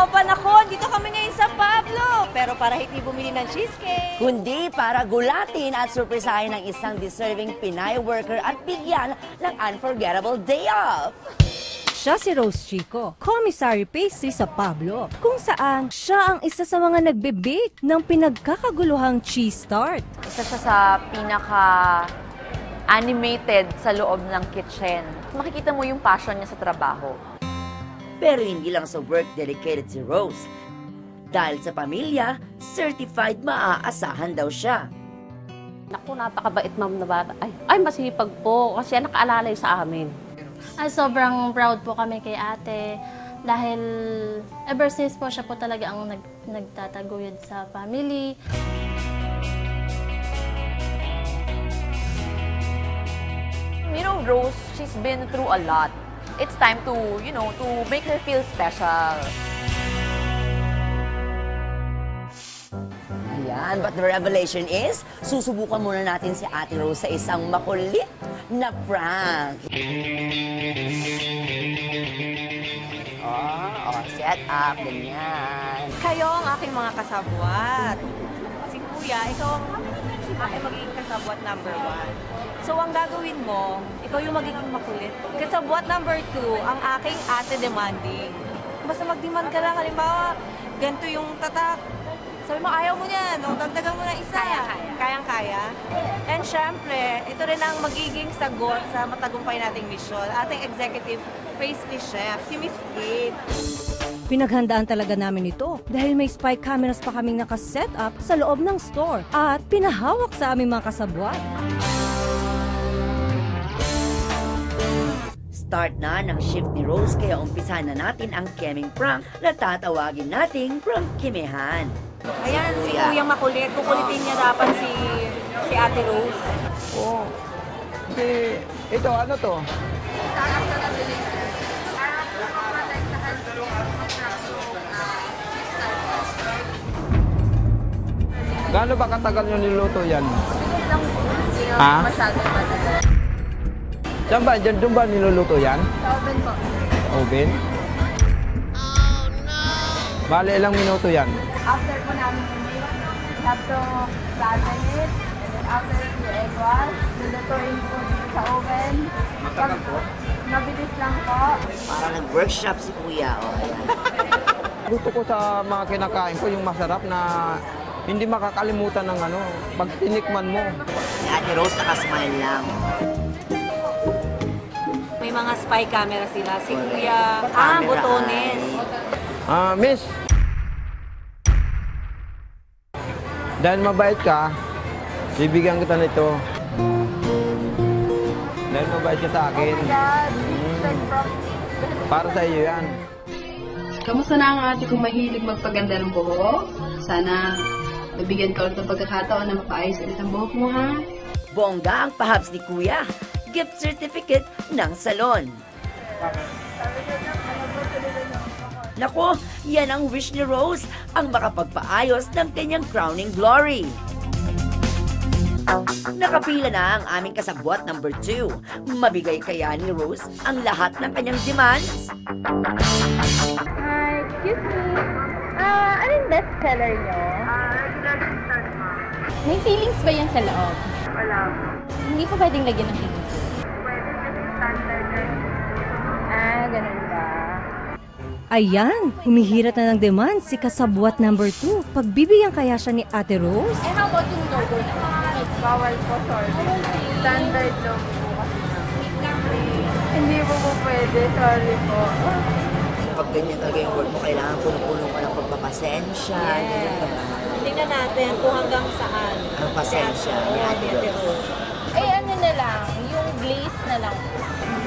panahon, dito kami ngayon sa Pablo. Pero para hindi bumili ng cheesecake. Kundi para gulatin at surprisahin ng isang deserving Pinay worker at bigyan ng unforgettable day off. Siya si Rose Chico, commissary pastry sa Pablo, kung saan siya ang isa sa mga nagbe-bake ng pinagkakaguluhang cheese tart. Isa siya sa pinaka-animated sa loob ng kitchen. Makikita mo yung passion niya sa trabaho. Pero hindi lang sa work dedicated si Rose. Dahil sa pamilya, certified maaasahan daw siya. Naku, napakabait ma'am na bata. Ay, masipag po kasi nakaalalay sa amin. Sobrang proud po kami kay ate dahil ever since po siya po talaga ang nagtataguyod sa family. You know, Rose, she's been through a lot. It's time to, you know, to make her feel special. Ayan, but the revelation is, susubukan muna natin si Ate Rose sa isang makulit na prank. Set up, ganyan. Kayo ang aking mga kasabwat. Si Kuya, ikaw ang aking magiging kasabwat number 1. So, ang gagawin mo, ikaw yung magiging makulit. Kasabwat number 2, ang aking ate demanding. Basta mag-demand ka lang, halimbawa, ganito yung tatak. Sabi mo, ayaw mo yan, o dagdagan mo na isa. Kayang-kaya. And syempre, ito rin ang magiging sagot sa matagumpay nating misyon. Ating executive pastry chef, si Miss Kate. Pinaghandaan talaga namin ito dahil may spy cameras pa kaming nakaset up sa loob ng store at pinahawak sa aming mga kasabwat. Start na ng shift ni Rose kaya umpisahan na natin ang Keming prank na tatawagin nating Prangkimehan. Ayan, si Kuyang makulit. Kukulitin niya dapat si Ate Rose. Oo. Ito, ano to? Gaano ba katagal nyo niluto yan? Ha? Diyan ba? Diyan ba niluluto yan? Sa oven po. Oven? Oh, no! Bale, ilang minuto yan? After po namin we have to flatten it, and then after the egg wash, lulutuin po dito sa oven. Matagal po? Mabilis lang po. Parang nag-workshop si Kuya. Ayan. Gusto ko sa mga kinakain ko yung masarap na hindi makakalimutan ng pag tinikman mo. Si Ate Rose nakasmile lang. May mga spy camera sila. Si Kuya, Botones. Miss, dahil mabait ka, bibigyan kita nito. Dahil mabait ka sa akin. Para sa iyo yan. Kamusta na ang ate kong mahilig magpaganda ng buhok? Sana nabigyan ka ulit ng pagkakataon na mapaayos ulit ang buhok mo, ha? Bongga ang pahabs ni Kuya. Gift certificate ng salon. Nako, yan ang wish ni Rose, ang makapagpaayos ng kanyang crowning glory. Nakapila na ang aming kasabwat number 2. Mabigay kaya ni Rose ang lahat ng kanyang demands? Hi, excuse me. Ano yung best seller nyo? May feelings ba yan sa loob? Wala. Hindi ko pwedeng lagyan ng feelings. Pwede kasi standard na yun. Ganun ba? Ayan, humihirat na ng demand si kasabwat number 2. Pagbibigyan kaya siya ni Ate Rose? Eh, how about yung logo na? Bawal po, sorry. Standard lang po kasi na. Hindi po pwede, sorry po. Pag ganyan talaga yung work mo, kailangan puno-puno ka ng pagpapasensya. Tingnan natin kung hanggang saan. Ang pasensya ni Ate Rose. Ano na lang, yung glaze na lang.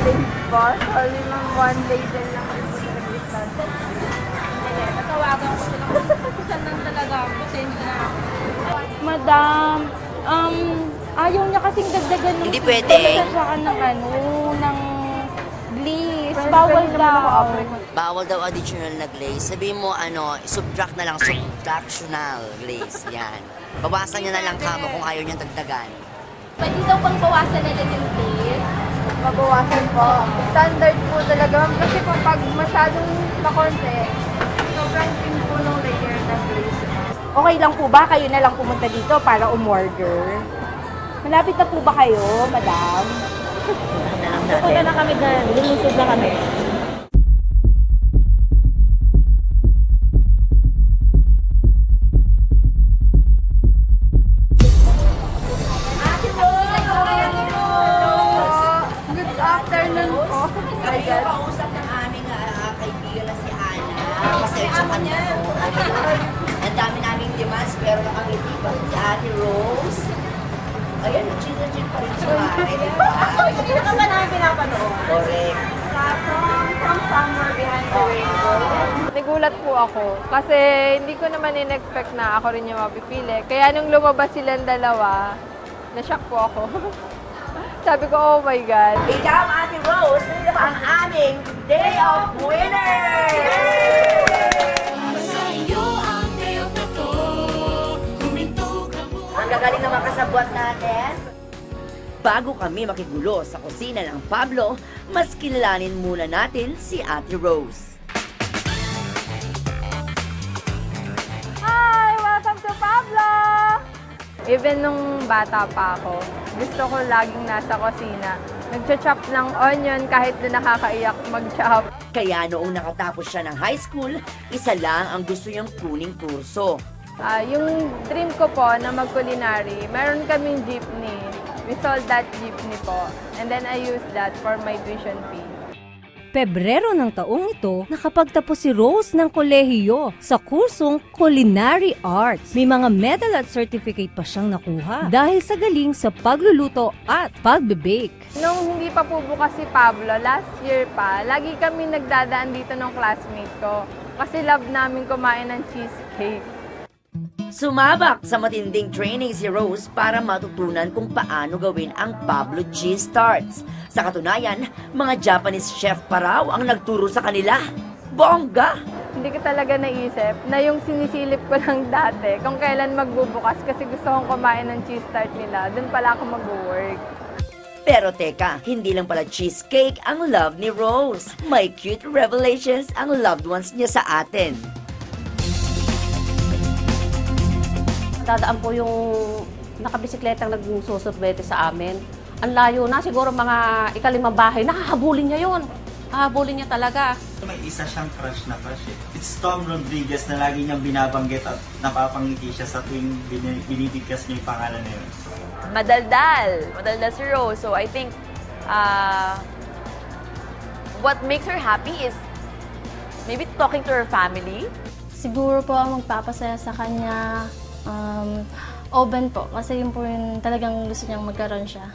Please po, sorry ma'am, one day din lang kasi po nag-standard. Hindi, natawagan ko sila kasi saan lang talaga ako, pasensya. Madam, ayaw niya kasing dagdagan ng... Hindi pwede. Pasensya ng ng glaze. Bawal daw. Bawal daw additional na glaze. Sabihin mo, subtract na lang, subtractional glaze. Yan. Bawasan niya na lang kamo kung ayaw niyang dagdagan. Pwede daw pang bawasan na lang yung glaze. Mabawasan po. Standard po talaga. Kasi po pag masyadong makonti, sobrang thin po nung layer na glaze. Okay lang po ba kayo na lang pumunta dito para umorder? Malapit na po ba kayo, madam? Pupunta na kami dyan. Lulusog na kami. Good afternoon po. Kami yung kausap ng aming kaibigan na si Ana. Pasensya ka na. Ang dami naming demands pero nakangiti pa si Ate Rose. Ayan, nag-chill pa rin siya. Hindi ka ba namin pinapanood? Correct. From somewhere behind the rainbow. Nagulat po ako kasi hindi ko naman in-expect na ako rin yung mapipili. Kaya nung lumabas silang dalawa, na-shock po ako. Sabi ko, oh my God. Ikaw, Ate Rose, ang aming Day of Winners! Ang gagaling naman kasabwat natin. Bago kami makigulo sa kusina ng Pablo, mas kilalanin muna natin si Ate Rose. Hi! Welcome to Pablo! Even nung bata pa ako, gusto ko laging nasa kusina. Nag-chop ng onion kahit na nakakaiyak mag-chop. Kaya noong nakatapos siya ng high school, isa lang ang gusto niyang kuning kurso. Yung dream ko po na mag-culinary, meron kaming jeepney. We sold that jeepney po. And then I used that for my tuition fee. Pebrero ng taong ito, nakapagtapos si Rose ng kolehiyo sa kursong Culinary Arts. May mga medal at certificate pa siyang nakuha dahil sa galing sa pagluluto at pagbe-bake. Nung hindi pa po bukas si Pablo, last year pa, lagi kami nagdadaan dito ng classmate ko. Kasi love namin kumain ng cheesecake. Sumabak sa matinding training si Rose para matutunan kung paano gawin ang Pablo Cheese Tarts. Sa katunayan, mga Japanese chef pa raw ang nagturo sa kanila. Bongga! Hindi ko talaga naisip na yung sinisilip ko lang dati kung kailan magbubukas kasi gusto kong kumain ng cheese tart nila. Doon pala ako mag-work. Pero teka, hindi lang pala cheesecake ang love ni Rose. May cute revelations ang loved ones niya sa atin. Dadaan po yung nakabisikletang nagsusurbete sa amin. Ang layo na, siguro mga ikalimang bahay, nakahabulin niya yun. Hahabulin niya talaga. May isa siyang crush na crush eh. It's Tom Rodriguez na lagi niyang binabanggit at napapangiti siya sa tuwing binibigkas niya yung pangalan na yun. Madaldal. Madaldal si Rose. So I think what makes her happy is maybe talking to her family. Siguro po ang magpapasaya sa kanya, oven po. Kasi yun po yung talagang gusto niyang magkaroon siya.